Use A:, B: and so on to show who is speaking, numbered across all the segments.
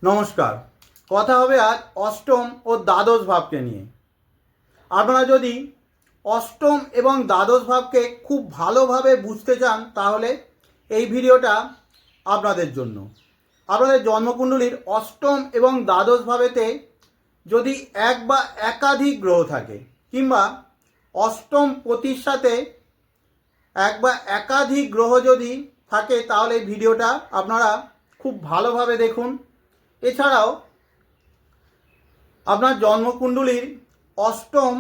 A: নমস্কার। কথা হবে আজ অষ্টম ও দ্বাদশ ভাবকে নিয়ে। আপনারা যদি অষ্টম এবং দ্বাদশ ভাবকে খুব ভালোভাবে বুঝতে চান তাহলে এই ভিডিওটা আপনাদের জন্য। আপনাদের জন্মকুণ্ডলীর অষ্টম এবং দ্বাদশ ভাবেতে যদি এক বা একাধিক গ্রহ থাকে কিংবা অষ্টম পতির সাথে এক বা একাধিক গ্রহ যদি থাকে তাহলে এই ভিডিওটা আপনারা খুব ভালোভাবে দেখুন। এছাড়াও আপনার জন্মকুণ্ডলীর অষ্টম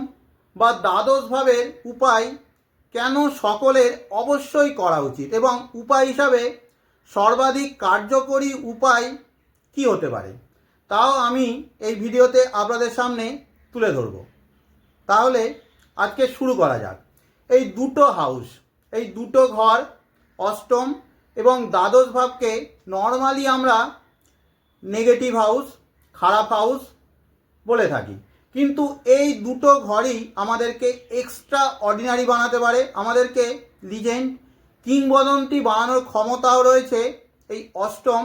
A: বা দ্বাদশ ভাবের উপায় কেন সকলের অবশ্যই করা উচিত এবং উপায় হিসাবে সর্বাধিক কার্যকরী উপায় কি হতে পারে তাও আমি এই ভিডিওতে আপনাদের সামনে তুলে ধরব। তাহলে আজকে শুরু করা যাক। এই দুটো হাউস, এই দুটো ঘর অষ্টম এবং দ্বাদশ ভাবকে নর্মালি আমরা নেগেটিভ হাউস, খারাপ হাউস বলে থাকি, কিন্তু এই দুটো ঘরই আমাদেরকে এক্সট্রা অর্ডিনারি বানাতে পারে, আমাদেরকে লিজেন্ড কিংবদন্তি বানানোর ক্ষমতাও রয়েছে এই অষ্টম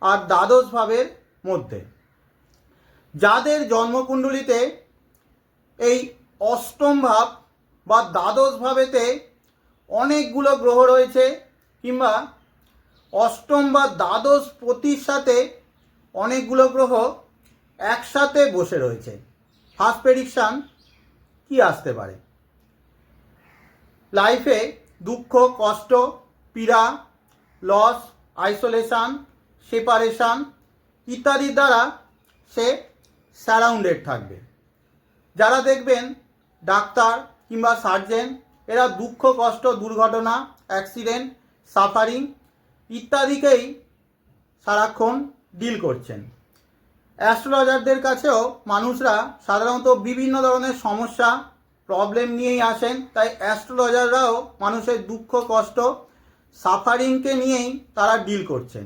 A: আর দ্বাদশ ভাবের মধ্যে। যাদের জন্মকুণ্ডলিতে এই অষ্টম ভাব বা দ্বাদশ ভাবেতে অনেকগুলো গ্রহ রয়েছে কিংবা অষ্টম বা দ্বাদশ পতির সাথে অনেকগুলো গ্রহ একসাথে বসে রয়েছে, ফার্স্ট প্রেডিকশান কি আসতে পারে? লাইফে দুঃখ, কষ্ট, পীড়া, লস, আইসোলেশন, সেপারেশন ইত্যাদির দ্বারা সে সারাউন্ডেড থাকবে। যারা দেখবেন ডাক্তার কিংবা সার্জেন, এরা দুঃখ, কষ্ট, দুর্ঘটনা, অ্যাক্সিডেন্ট, সাফারিং ইত্যাদিকেই সারাক্ষণ ডিল করছেন। অ্যাস্ট্রোলজারদের কাছেও মানুষরা সাধারণত বিভিন্ন ধরনের সমস্যা, প্রবলেম নিয়েই আসেন, তাই অ্যাস্ট্রোলজাররাও মানুষের দুঃখ, কষ্ট, সাফারিংকে নিয়েই তারা ডিল করছেন।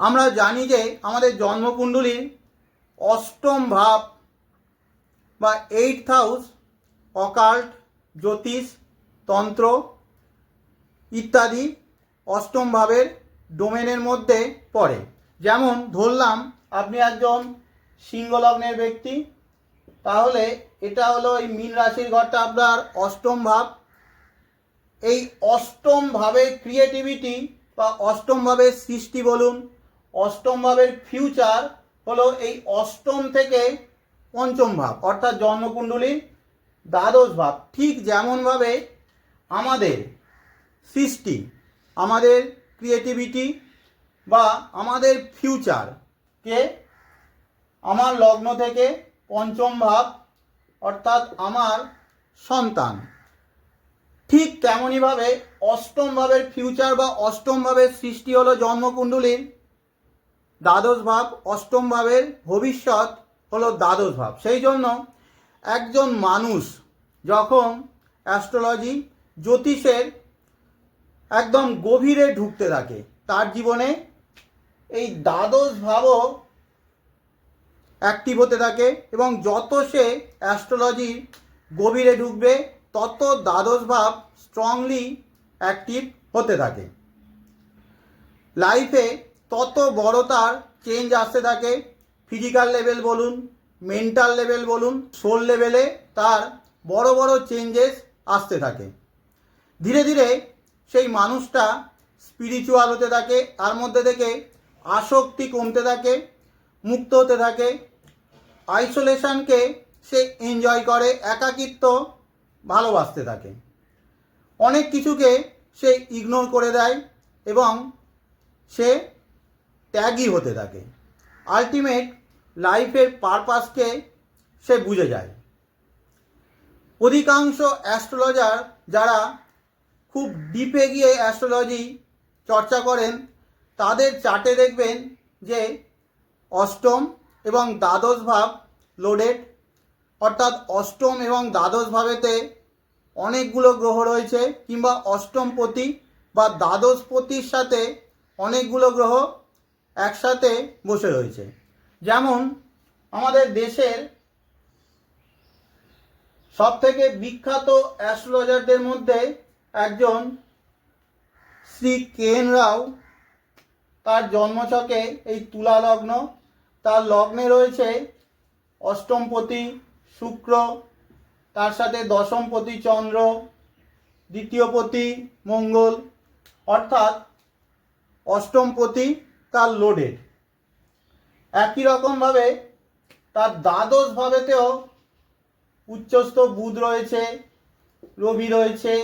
A: আমরা জানি যে আমাদের জন্মকুণ্ডলীর অষ্টম ভাব বা 8th হাউস অকাল্ট, জ্যোতিষ, তন্ত্র ইত্যাদি অষ্টম ভাবের ডোমেনের মধ্যে পড়ে। যেমন ধরলাম আপনি একজন সিংহ লগ্নের ব্যক্তি, তাহলে এটা হলো এই মীন রাশির ঘরটা আপনার অষ্টম ভাব। এই অষ্টম ভাবের ক্রিয়েটিভিটি বা অষ্টম ভাবের সৃষ্টি বলুন, অষ্টম ভাবের ফিউচার হলো এই অষ্টম থেকে পঞ্চম ভাব অর্থাৎ জন্মকুণ্ডলীর দ্বাদশ ভাব। ঠিক যেমনভাবে আমাদের সৃষ্টি, আমাদের ক্রিয়েটিভিটি বা আমাদের ফিউচারকে আমার লগ্ন থেকে পঞ্চম ভাব অর্থাৎ আমার সন্তান, ঠিক তেমনইভাবে অষ্টম ভাবের ফিউচার বা অষ্টম ভাবের সৃষ্টি হলো জন্মকুণ্ডলীর দ্বাদশ ভাব, অষ্টম ভাবের ভবিষ্যৎ হলো দ্বাদশ ভাব। সেই জন্য একজন মানুষ যখন অ্যাস্ট্রোলজি, জ্যোতিষের একদম গভীরে ঢুকতে থাকে, তার জীবনে এই দ্বাদশ ভাবও অ্যাক্টিভ হতে থাকে এবং যত সে অ্যাস্ট্রোলজির গভীরে ঢুকবে তত দ্বাদশ ভাব স্ট্রংলি অ্যাক্টিভ হতে থাকে। লাইফে তত বড় তার চেঞ্জ আসতে থাকে, ফিজিক্যাল লেভেল বলুন, মেন্টাল লেভেল বলুন, সোল লেভেলে তার বড় বড় চেঞ্জেস আসতে থাকে। ধীরে ধীরে সেই মানুষটা স্পিরিচুয়াল হতে থাকে, তার মধ্যে থেকে আসক্তি কমতে থাকে, মুক্ত হতে থাকে, আইসোলেশনকে সে এনজয় করে, একাকিত্ব ভালোবাসতে থাকে, অনেক কিছুকে সে ইগনোর করে দেয় এবং সে ত্যাগী হতে থাকে। আলটিমেট লাইফের পারপাসকে সে বুঝে যায়। অধিকাংশ অ্যাস্ট্রোলজার যারা খুব ডিপে গিয়ে অ্যাস্ট্রোলজি চর্চা করেন তাদের চার্টে দেখবেন যে অষ্টম এবং দ্বাদশ ভাব লোডেড, অর্থাৎ অষ্টম এবং দ্বাদশ ভাবেতে অনেকগুলো গ্রহ রয়েছে কিংবা অষ্টমপতি বা দ্বাদশপতির সাথে অনেকগুলো গ্রহ একসাথে বসে রয়েছে। যেমন আমাদের দেশের সবথেকে বিখ্যাত অ্যাস্ট্রোলজারদের মধ্যে একজন শ্রী কে এন রাও তার জন্মছকে এই তুলা লগ্ন, তার লগ্নে রয়েছে অষ্টমপতি শুক্র, তার সাথে দশমপতি চন্দ্র, দ্বিতীয়পতি মঙ্গল, অর্থাৎ অষ্টমপতি তার লোডেড। একই রকমভাবে তার দ্বাদশ ভাবেতেও উচ্চস্থ বুধ রয়েছে, রবি রয়েছে,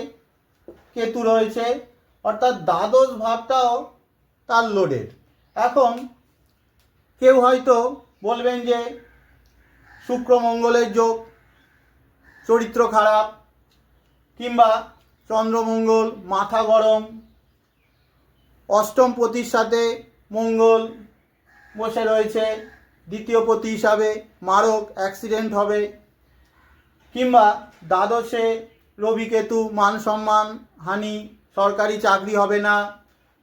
A: কেতু রয়েছে, অর্থাৎ দ্বাদশ ভাবটাও তার লোডেড। এখন কেউ হয়তো বলবেন যে শুক্র মঙ্গলের যোগ, চরিত্র খারাপ, কিংবা চন্দ্রমঙ্গল মাথা গরম, অষ্টমপতির সাথে মঙ্গল বসে রয়েছে, দ্বিতীয় পতি হিসাবে মারক অ্যাক্সিডেন্ট হবে, কিংবা দ্বাদশে রবি কেতু মান সম্মান হানি, সরকারি চাকরি হবে না,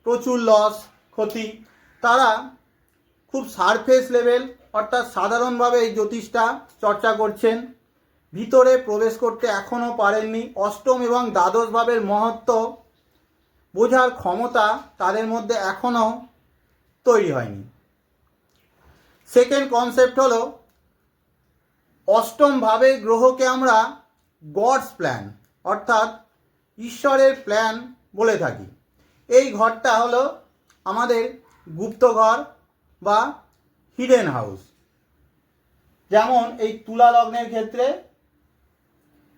A: প্রচুর লস ক্ষতি। তারা খুব সারফেস লেভেল অর্থাৎ সাধারণভাবে এই জ্যোতিষটা চর্চা করছেন, ভিতরে প্রবেশ করতে এখনও পারেননি। অষ্টম এবং দ্বাদশ ভাবের মহত্ব বোঝার ক্ষমতা তাদের মধ্যে এখনও তৈরি হয়নি। সেকেন্ড কনসেপ্ট হলো অষ্টম ভাবে গ্রহকে আমরা গডস প্ল্যান অর্থাৎ ঈশ্বরের প্ল্যান বলে থাকি। এই ঘরটা হলো আমাদের গুপ্ত ঘর বা হিডেন হাউস। যেমন এই তুলা লগ্নের ক্ষেত্রে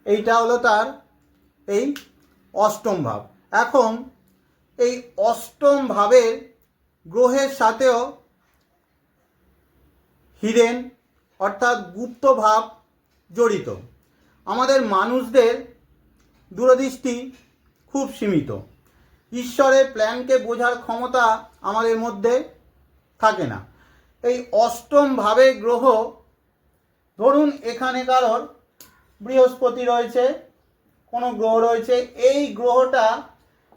A: এইটা হলো তার এই অষ্টম ভাব। এখন এই অষ্টম ভাবের গ্রহের সাথেও হিডেন অর্থাৎ গুপ্ত ভাব জড়িত। আমাদের মানুষদের দূরদৃষ্টি খুব সীমিত, ঈশ্বরের প্ল্যানকে বোঝার ক্ষমতা আমাদের মধ্যে থাকে না। এই অষ্টম ভাবে গ্রহ, ধরুন এখানে কারোর বৃহস্পতি রয়েছে, কোনো গ্রহ রয়েছে, এই গ্রহটা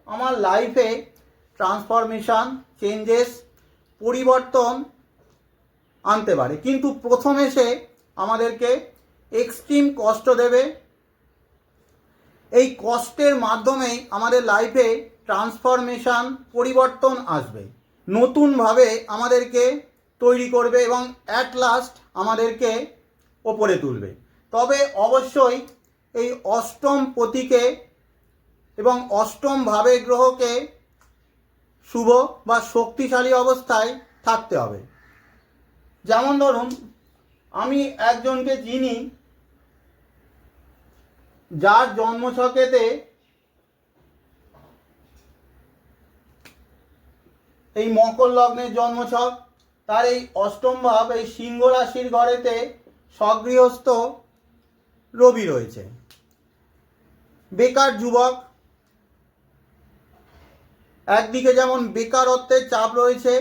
A: আমার লাইফে ট্রান্সফরমেশন, চেঞ্জেস, পরিবর্তন আনতে পারে, কিন্তু প্রথমে সে আমাদেরকে এক্সট্রিম কষ্ট দেবে। এই কষ্টের মাধ্যমেই আমাদের লাইফে ট্রান্সফরমেশন, পরিবর্তন আসবে, নতুনভাবে আমাদেরকে তৈরি করবে এবং অ্যাট লাস্ট আমাদেরকে ওপরে তুলবে। তবে অবশ্যই এই অষ্টম পতিকে এবং অষ্টম ভাবে গ্রহকে শুভ বা শক্তিশালী অবস্থায় থাকতে হবে। যেমন ধরুন আমি একজনকে চিনি যার জন্মছকেতে এই মকর লগ্নের জন্মছক, তার এই অষ্টম ভাব এই সিংহ রাশির ঘরেতে স্বগৃহস্থ রবি রয়েছে। বেকার যুবক, একদিকে যেমন বেকারত্বের চাপ রয়েছে,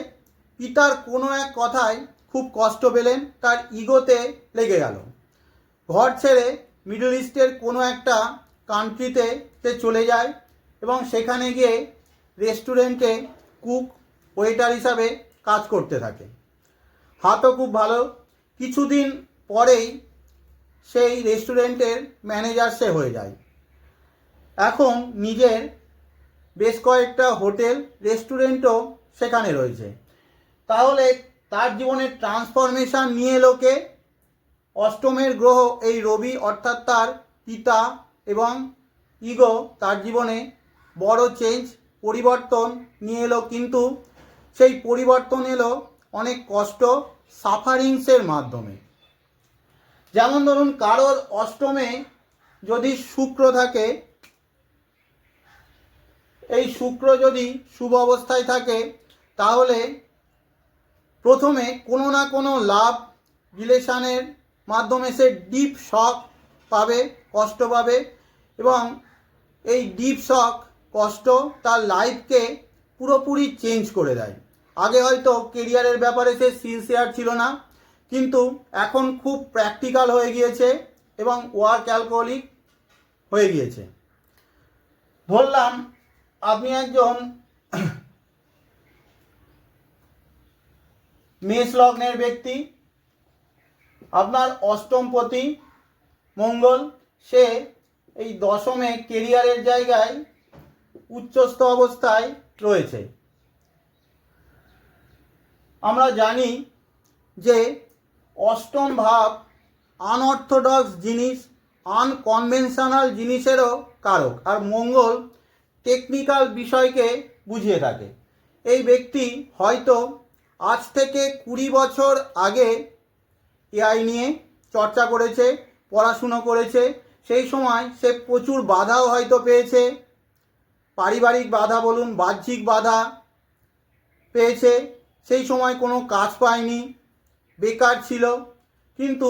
A: পিতার কোনো এক কথায় খুব কষ্ট পেলেন, তার ইগোতে লেগে গেল, ঘর ছেড়ে মিডল ইস্টের কোনো একটা কান্ট্রিতে সে চলে যায় এবং সেখানে গিয়ে রেস্টুরেন্টে কুক, ওয়েটার হিসাবে কাজ করতে থাকে। হাতও খুব ভালো, কিছুদিন পরেই সেই রেস্টুরেন্টের ম্যানেজার সে হয়ে যায়। এখন নিজের বেশ কয়েকটা হোটেল, রেস্টুরেন্টও সেখানে রয়েছে। তাহলে তার জীবনে ট্রান্সফরমেশন নিয়ে এলো কে? অষ্টমের গ্রহ এই রবি, অর্থাৎ তার পিতা এবং ইগো তার জীবনে বড় চেঞ্জ, পরিবর্তন নিয়ে এলো, কিন্তু সেই পরিবর্তন এলো অনেক কষ্ট, সাফারিংসের মাধ্যমে। যেমন ধরুন কারোর অষ্টমে যদি শুক্র থাকে, এই শুক্র যদি শুভ অবস্থায় থাকে তাহলে প্রথমে কোনো না কোনো লাভ রিলেশনের মাধ্যমে সে ডিপ শক পাবে, কষ্ট পাবে, এবং এই ডিপ শক কষ্ট তার লাইফকে পুরোপুরি চেঞ্জ করে দেয়। আগে হয়তো কেরিয়ারের ব্যাপারে সে সিনসিয়ার ছিল না, কিন্তু এখন খুব প্র্যাকটিক্যাল হয়ে গিয়েছে এবং ওয়ার্ক অ্যালকোহলিক হয়ে গিয়েছে। ধরলাম আপনি একজন মেষ লগ্নের ব্যক্তি, আপনার অষ্টমপতি মঙ্গল সে এই দশমে কেরিয়ারের জায়গায় উচ্চস্থ অবস্থায় রয়েছে। আমরা জানি যে অষ্টম ভাব আনঅর্থোডক্স জিনিস, আনকনভেনশনাল জিনিসেরও কারক, আর মঙ্গল টেকনিক্যাল বিষয়কে বুঝিয়ে থাকে। এই ব্যক্তি হয়তো আজ থেকে 20 বছর আগে এআই নিয়ে চর্চা করেছে, পড়াশুনো করেছে। সেই সময় সে প্রচুর বাধাও হয়তো পেয়েছে, পারিবারিক বাধা বলুন, বাহ্যিক বাধা পেয়েছে। সেই সময় কোনো কাজ পায়নি, বেকার ছিল। কিন্তু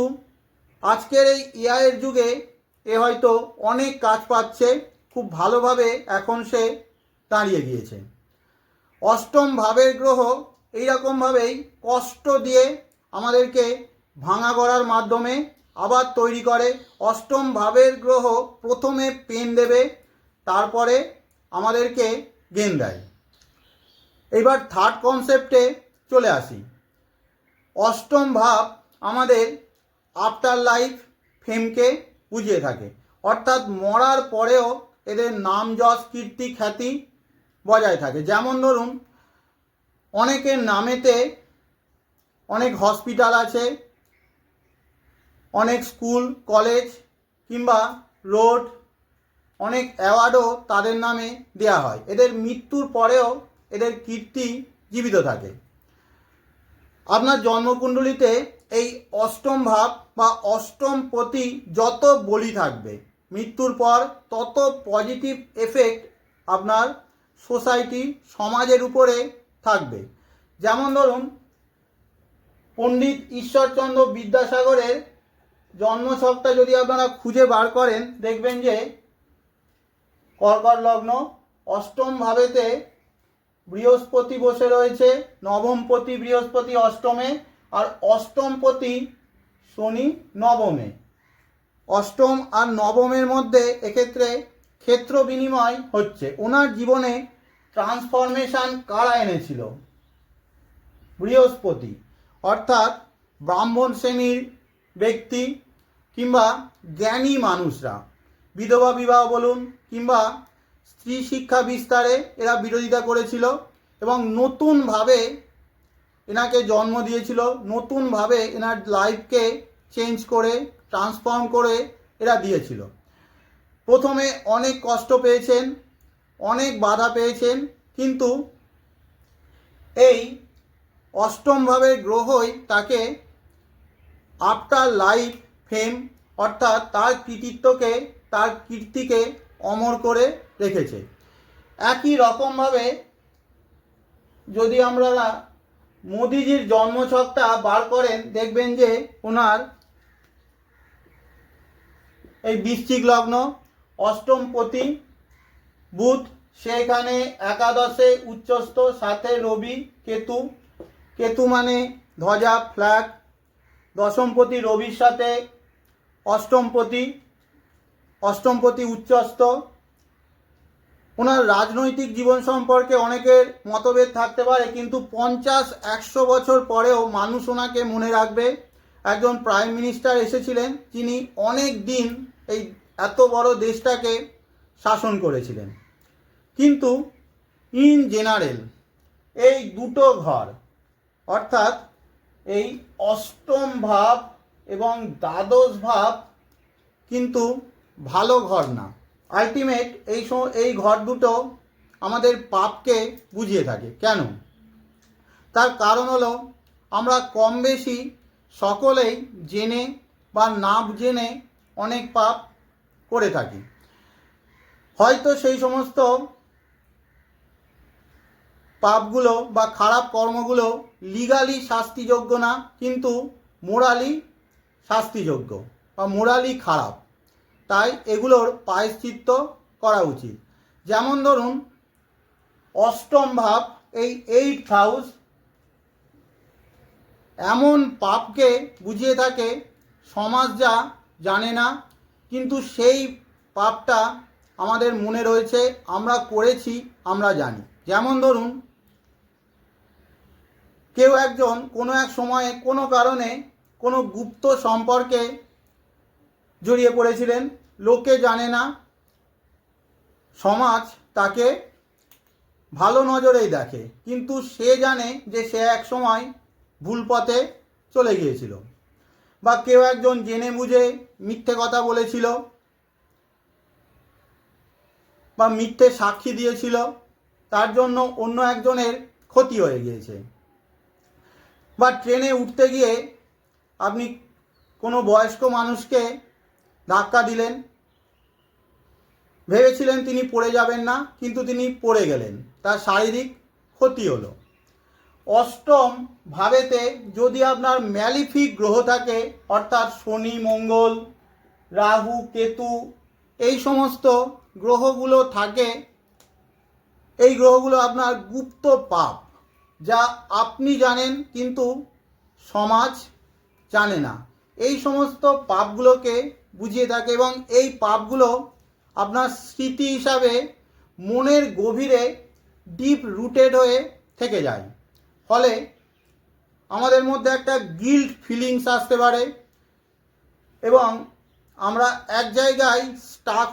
A: আজকের এই এআইয়ের যুগে এ হয়তো অনেক কাজ পাচ্ছে, খুব ভালোভাবে এখন সে দাঁড়িয়ে গিয়েছে। অষ্টম ভাবের গ্রহ এইরকমভাবেই কষ্ট দিয়ে আমাদেরকে ভাঙা গড়ার মাধ্যমে আবার তৈরি করে। অষ্টম ভাবের গ্রহ প্রথমে পেন দেবে, তারপরে আমাদেরকে জ্ঞান দেয়। এবার থার্ড কনসেপ্টে চলে আসি। অষ্টম ভাব আমাদের আফটার লাইফ ফেমকে বুঝিয়ে থাকে, অর্থাৎ মরার পরেও এদের নাম যশ কীর্তি খ্যাতি বজায় থাকে। যেমন ধরুন, অনেকের নামেতে অনেক হসপিটাল আছে, অনেক স্কুল কলেজ কিংবা রোড, অনেক অ্যাওয়ার্ডও তাদের নামে দেয়া হয়। এদের মৃত্যুর পরেও এদের কীর্তি জীবিত থাকে। আপনার জন্মকুণ্ডলিতে এই অষ্টম ভাব বা অষ্টম পতি যত বলি থাকবে, মৃত্যুর পর তত পজিটিভ এফেক্ট আপনার সোসাইটি সমাজের উপরে থাকবে। যেমন ধরুন, পণ্ডিত ঈশ্বরচন্দ্র বিদ্যাসাগরের জন্মছকটা যদি আপনারা খুঁজে বার করেন, দেখবেন যে কর্কট লগ্ন, অষ্টম ভাবেতে বৃহস্পতি বসে রয়েছে, নবমপতি বৃহস্পতি অষ্টমে, আর অষ্টমপতি শনি নবমে। অষ্টম আর নবমের মধ্যে এক্ষেত্রে ক্ষেত্র বিনিময় হচ্ছে। ওনার জীবনে ট্রান্সফরমেশন কারা এনেছিল? বৃহস্পতি, অর্থাৎ ব্রাহ্মণ শ্রেণীর ব্যক্তি কিংবা জ্ঞানী মানুষরা বিধবা বিবাহ বলুন কিংবা স্ত্রী শিক্ষা বিস্তারে এরা বিরোধিতা করেছিল এবং নতুনভাবে এনাকে জন্ম দিয়েছিল, নতুনভাবে এনার লাইফকে চেঞ্জ করে ট্রান্সফর্ম করে এরা দিয়েছিল। প্রথমে অনেক কষ্ট পেয়েছেন, অনেক বাধা পেয়েছেন, কিন্তু এই অষ্টম ভাবের গ্রহই তাকে আফটার লাইফ ফেম, অর্থাৎ তার কৃতিত্বকে, তার কীর্তিকে অমর করে রেখেছে। একই রকমভাবে যদি আমরা মোদিজির জন্মছকটা বার করেন, দেখবেন যে ওনার এই বৃশ্চিক লগ্ন, অষ্টমপতি বুধ, সেখানে একাদশে উচ্চস্থ, সাথে রবি কেতু, কেতু মানে ধ্বজা ফ্ল্যাগ, দশমপতি রবির সাথে অষ্টমপতি উচ্চস্থ। ওনার রাজনৈতিক জীবন সম্পর্কে অনেকের মতভেদ থাকতে পারে, কিন্তু 50-100 বছর পরেও মানুষ ওনাকে মনে রাখবে। একজন প্রাইম মিনিস্টার এসেছিলেন যিনি অনেক দিন এই এত বড় দেশটাকে শাসন করেছিলেন। কিন্তু ইন জেনারেল এই দুটো ঘর, অর্থাৎ এই অষ্টম ভাব এবং দ্বাদশ ভাব কিন্তু ভালো ঘর না। আলটিমেট এই ঘর দুটো আমাদের পাপকে বুঝিয়ে থাকে। কেন? তার কারণ হলো আমরা কম বেশি সকলেই জেনে বা না জেনে অনেক পাপ করে থাকি। হয়তো সেই সমস্ত পাপগুলো বা খারাপ কর্মগুলো লিগালি শাস্তিযোগ্য না, কিন্তু মোরালি শাস্তিযোগ্য বা মোরালি খারাপ, তাই এগুলোর প্রায়শ্চিত্ত করা উচিত। যেমন ধরুন, অষ্টম ভাব এই 8th হাউস এমন পাপকে বুঝিয়ে থাকে সমাজ যা জানে না, কিন্তু সেই পাপটা আমাদের মনে রয়েছে, আমরা করেছি, আমরা জানি। যেমন ধরুন, কেউ একজন কোনো এক সময়ে কোনো কারণে কোনো গুপ্ত সম্পর্কে জড়িয়ে পড়েছিলেন, লোকে জানে না, সমাজ তাকে ভালো নজরেই দেখে, কিন্তু সে জানে যে সে এক সময় ভুল পথে চলে গিয়েছিল, বা কেউ একজন জেনে বুঝে মিথ্যে কথা বলেছিল বা মিথ্যে সাক্ষী দিয়েছিল, তার জন্য অন্য একজনের ক্ষতি হয়ে গিয়েছে। বা ট্রেনে উঠতে গিয়ে আপনি কোনো বয়স্ক মানুষকে ধাক্কা দিলেন, ভেবেছিলেন তিনি পড়ে যাবেন না, কিন্তু তিনি পড়ে গেলেন, তার শারীরিক ক্ষতি হলো। অষ্টম ভাবেতে যদি আপনার ম্যালিফিক গ্রহ থাকে, অর্থাৎ শনি, মঙ্গল, রাহু, কেতু, এই সমস্ত গ্রহগুলো থাকে, এই গ্রহগুলো আপনার গুপ্ত পাপ, যা আপনি জানেন কিন্তু সমাজ জানে না। এই সমস্ত পাপগুলোকে বুঝিয়ে থাকে, এবং এই পাপগুলো আপনার স্মৃতি হিসাবে মনের গভীরে ডিপ রুটেড হয়ে থেকে যায়। ফলে আমাদের মধ্যে একটা গিল্ট ফিলিংস আসতে পারে, এবং আমরা এক জায়গায় স্টাক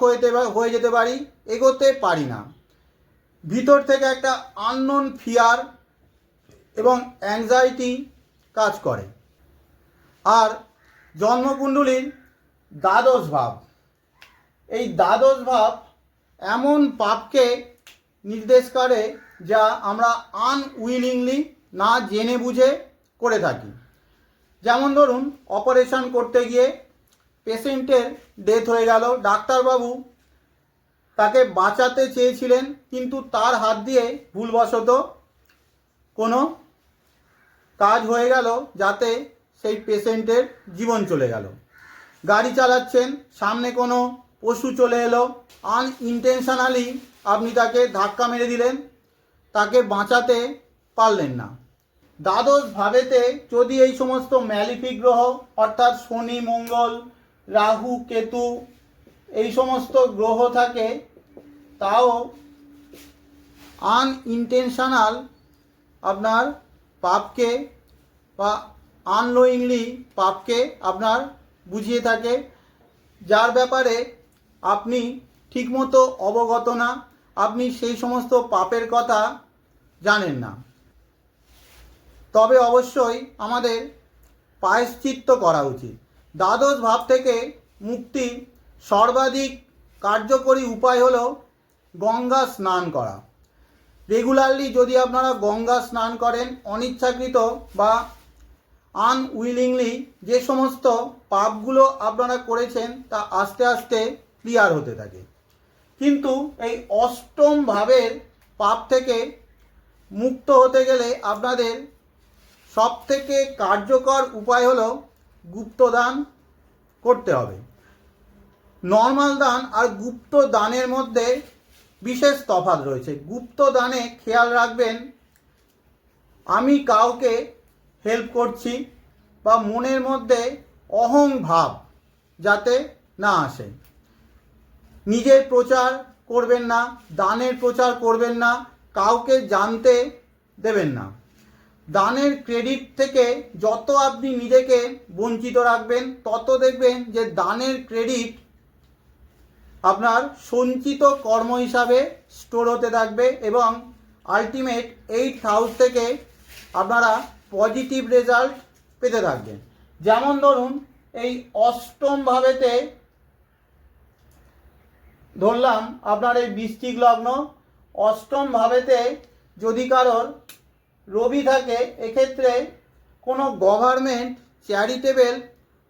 A: হয়ে যেতে পারি, এগোতে পারি না। ভিতর থেকে একটা আননোন ফিয়ার এবং অ্যাংজাইটি কাজ করে। আর জন্মকুণ্ডলীর দ্বাদশ ভাব, এই দ্বাদশ ভাব এমন পাপকে নির্দেশ করে যা আমরা আনউইলিংলি, না জেনে বুঝে করে থাকি। যেমন ধরুন, অপারেশন করতে গিয়ে পেশেন্টের ডেথ হয়ে গেল, ডাক্তারবাবু তাকে বাঁচাতে চেয়েছিলেন, কিন্তু তার হাত দিয়ে ভুলবশত কোনো কাজ হয়ে গেল যাতে সেই পেশেন্টের জীবন চলে গেল। গাড়ি চালাচ্ছেন, সামনে কোনো পশু চলে এলো, আনইনটেনশনালি আপনি তাকে ধাক্কা মেরে দিলেন, তাকে বাঁচাতে পারলেন না। দ্বাদশ ভাবেতে যদি এই সমস্ত ম্যালিফিক গ্রহ, অর্থাৎ শনি, মঙ্গল, রাহু, কেতু, এই সমস্ত গ্রহ থাকে, তাও আনইনটেনশনাল আপনার পাপকে বা আননোয়িংলি পাপকে আপনার বুঝিয়ে থাকে, যার ব্যাপারে আপনি ঠিকমতো অবগত না, আপনি সেই সমস্ত পাপের কথা জানেন না। তবে অবশ্যই আমাদের প্রায়শ্চিত্ত করা উচিত। দ্বাদশ ভাব থেকে মুক্তির সর্বাধিক কার্যকরী উপায় হলো গঙ্গা স্নান করা। রেগুলারলি যদি আপনারা গঙ্গা স্নান করেন, অনিচ্ছাকৃত বা আনউইলিংলি যে সমস্ত পাপগুলো আপনারা করেছেন তা আস্তে আস্তে ক্লিয়ার হতে থাকে। কিন্তু এই অষ্টম ভাবের পাপ থেকে মুক্ত হতে গেলে আপনাদের সবথেকে কার্যকর উপায় হলো গুপ্তদান করতে হবে। নর্মাল দান আর গুপ্ত দানের মধ্যে বিশেষ তফাৎ রয়েছে। গুপ্ত দানে খেয়াল রাখবেন, আমি কাউকে হেল্প করছি বা মনের মধ্যে অহং ভাব যাতে না আসে। নিজের প্রচার করবেন না, দানের প্রচার করবেন না, কাউকে জানতে দেবেন না। দানের ক্রেডিট থেকে যত আপনি নিজেকে বঞ্চিত রাখবেন, তত দেখবেন যে দানের ক্রেডিট আপনার সঞ্চিত কর্ম হিসাবে স্টোর হতে থাকবে, এবং আলটিমেট 8th হাউস থেকে আপনারা পজিটিভ রেজাল্ট পেতে থাকবেন। যেমন ধরুন, এই অষ্টম ভাবেতে ধরলাম আপনার এই বৃশ্চিক লগ্ন, অষ্টম ভাবেতে যদি কারোর রবি থাকে, এক্ষেত্রে কোনো গভর্নমেন্ট চ্যারিটেবল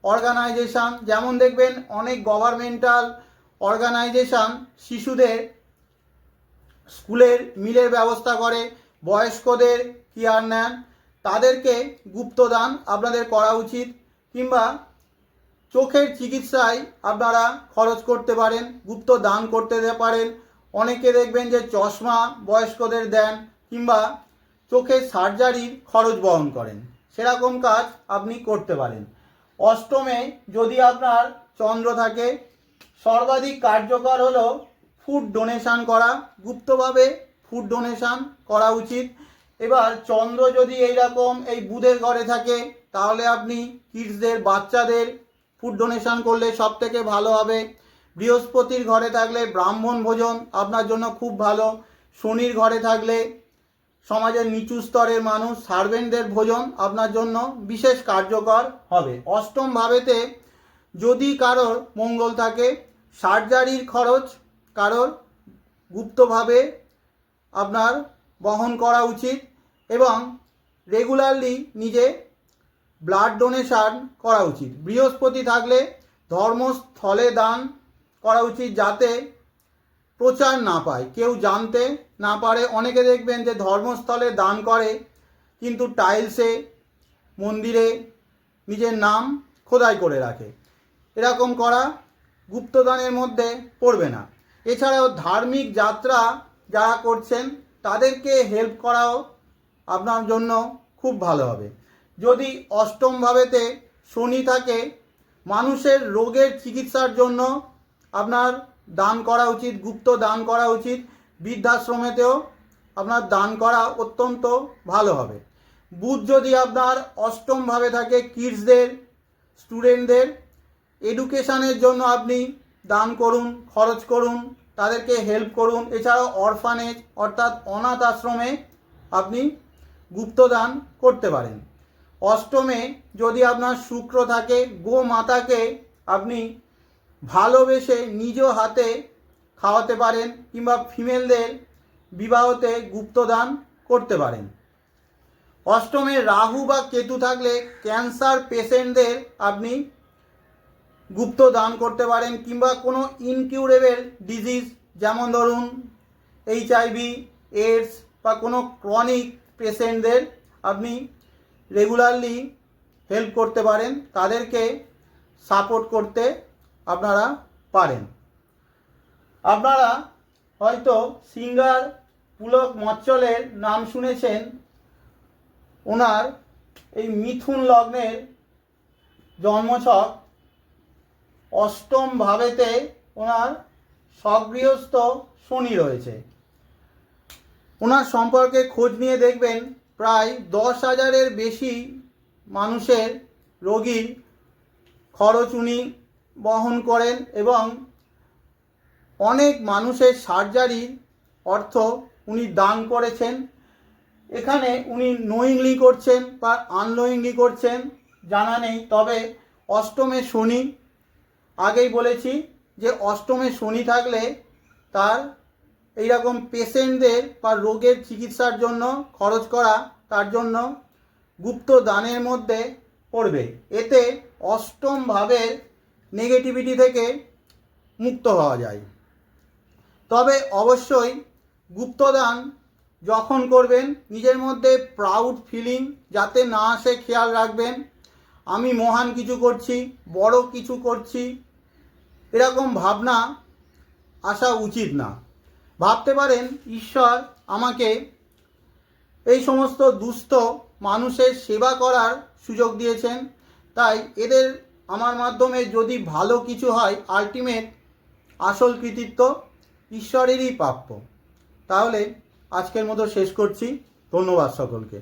A: অর্গানাইজেশান, যেমন দেখবেন অনেক গভর্নমেন্টাল অর্গানাইজেশান শিশুদের স্কুলের মিলের ব্যবস্থা করে, বয়স্কদের কেয়ার নেন, তাদেরকে গুপ্তদান আপনাদের করা উচিত। কিংবা চোখের চিকিৎসায় আপনারা খরচ করতে পারেন, গুপ্ত দান করতে পারেন। অনেকে দেখবেন যে চশমা বয়স্কদের দেন, কিংবা চোখের সার্জারির খরচ বহন করেন, সেরকম কাজ আপনি করতে পারেন। অষ্টমে যদি আপনার চন্দ্র থাকে, সর্বাধিক কার্যকর হলো ফুড ডোনেশান করা, গুপ্তভাবে ফুড ডোনেশান করা উচিত। এবার চন্দ্র যদি এইরকম এই বুধের ঘরে থাকে, তাহলে আপনি কিডসদের, বাচ্চাদের ফুড ডোনেশান করলে সব থেকে ভালো হবে। বৃহস্পতির ঘরে থাকলে ব্রাহ্মণ ভোজন আপনার জন্য খুব ভালো। শনির ঘরে থাকলে সমাজের নিচু স্তরের মানুষ সার্ভেন্টদের ভোজন আপনার জন্য বিশেষ কার্যকর হবে। অষ্টম ভাবেতে যদি কারোর মঙ্গল থাকে, সার্জারির খরচ কারোর গুপ্তভাবে আপনার বহন করা উচিত এবং রেগুলারলি নিজে ব্লাড ডোনেশন করা উচিত। বৃহস্পতি থাকলে ধর্মস্থলে দান করা উচিত, যাতে প্রচার না পায়, কেউ জানতে না পারে। অনেকে দেখবেন যে ধর্মস্থলে দান করে কিন্তু টাইলসে মন্দিরে নিজের নাম খোদাই করে রাখে। এরকম করা গুপ্তদানের মধ্যে পড়বে না। এছাড়াও ধার্মিক যাত্রা যারা করছেন তাদেরকে হেল্প করাও আপনার জন্য খুব ভালো হবে। যদি অষ্টম ভাবেতে শনি থাকে, মানুষের রোগের চিকিৎসার জন্য আপনার দান করা উচিত, গুপ্ত দান করা উচিত। বৃদ্ধাশ্রমেতেও আপনার দান করা অত্যন্ত ভালো হবে। বুধ যদি আপনার অষ্টম ভাবে থাকে, কিডসদের, স্টুডেন্টদের এডুকেশানের জন্য আপনি দান করুন, খরচ করুন, তাদেরকে হেল্প করুন। এছাড়াও অরফানেজ অর্থাৎ অনাথ আশ্রমে আপনি গুপ্তদান করতে পারেন। অষ্টমে যদি আপনার শুক্র থাকে, গোমাতাকে আপনি ভালোবেসে নিজ হাতে খাওয়াতে পারেন কিংবা ফিমেলদের বিবাহতে গুপ্তদান করতে পারেন। অষ্টমে রাহু বা কেতু থাকলে ক্যান্সার পেশেন্টদের আপনি গুপ্ত দান করতে পারেন কিংবা কোনো ইনকিউরেবল ডিজিজ, যেমন ধরুন HIV, AIDS বা কোনো ক্রনিক পেশেন্টদের আপনি রেগুলারলি হেল্প করতে পারেন, তাদেরকে সাপোর্ট করতে আপনারা পারেন। আপনারা হয়তো সিঙ্গার পুলক মচ্চলের নাম শুনেছেন। ওনার এই মিথুন লগ্নের জন্মছক, অষ্টম ভাবেতে ওনার সগৃহস্থ শনি রয়েছে। ওনার সম্পর্কে খোঁজ নিয়ে দেখবেন প্রায় 10,000-এর বেশি মানুষের রোগীর খরচ উনি বহন করেন এবং অনেক মানুষের সার্জারির অর্থ উনি দান করেছেন। এখানে উনি নোয়িংলি করছেন বা আননোয়িংলি করছেন জানা নেই, তবে অষ্টমে শনি, আগেই বলেছি যে অষ্টমে শনি থাকলে তার এইরকম পেশেন্টদের বা রোগের চিকিৎসার জন্য খরচ করা তার জন্য গুপ্ত দানের মধ্যে পড়বে। এতে অষ্টম ভাবের নেগেটিভিটি থেকে মুক্ত হওয়া যায়। তবে অবশ্যই গুপ্তদান যখন করবেন নিজের মধ্যে প্রাউড ফিলিং যাতে না আসে খেয়াল রাখবেন। আমি মহান কিছু করছি, বড় কিছু করছি, এরকম ভাবনা আসা উচিত না। ভাবতে পারেন ঈশ্বর আমাকে এই সমস্ত দুস্থ মানুষের সেবা করার সুযোগ দিয়েছেন, তাই এদের আমার মাধ্যমে যদি ভালো কিছু হয়, আলটিমেট আসল কৃতিত্ব ঈশ্বরেরই প্রাপ্য। তাহলে আজকের মতো শেষ করছি। ধন্যবাদ সকলকে।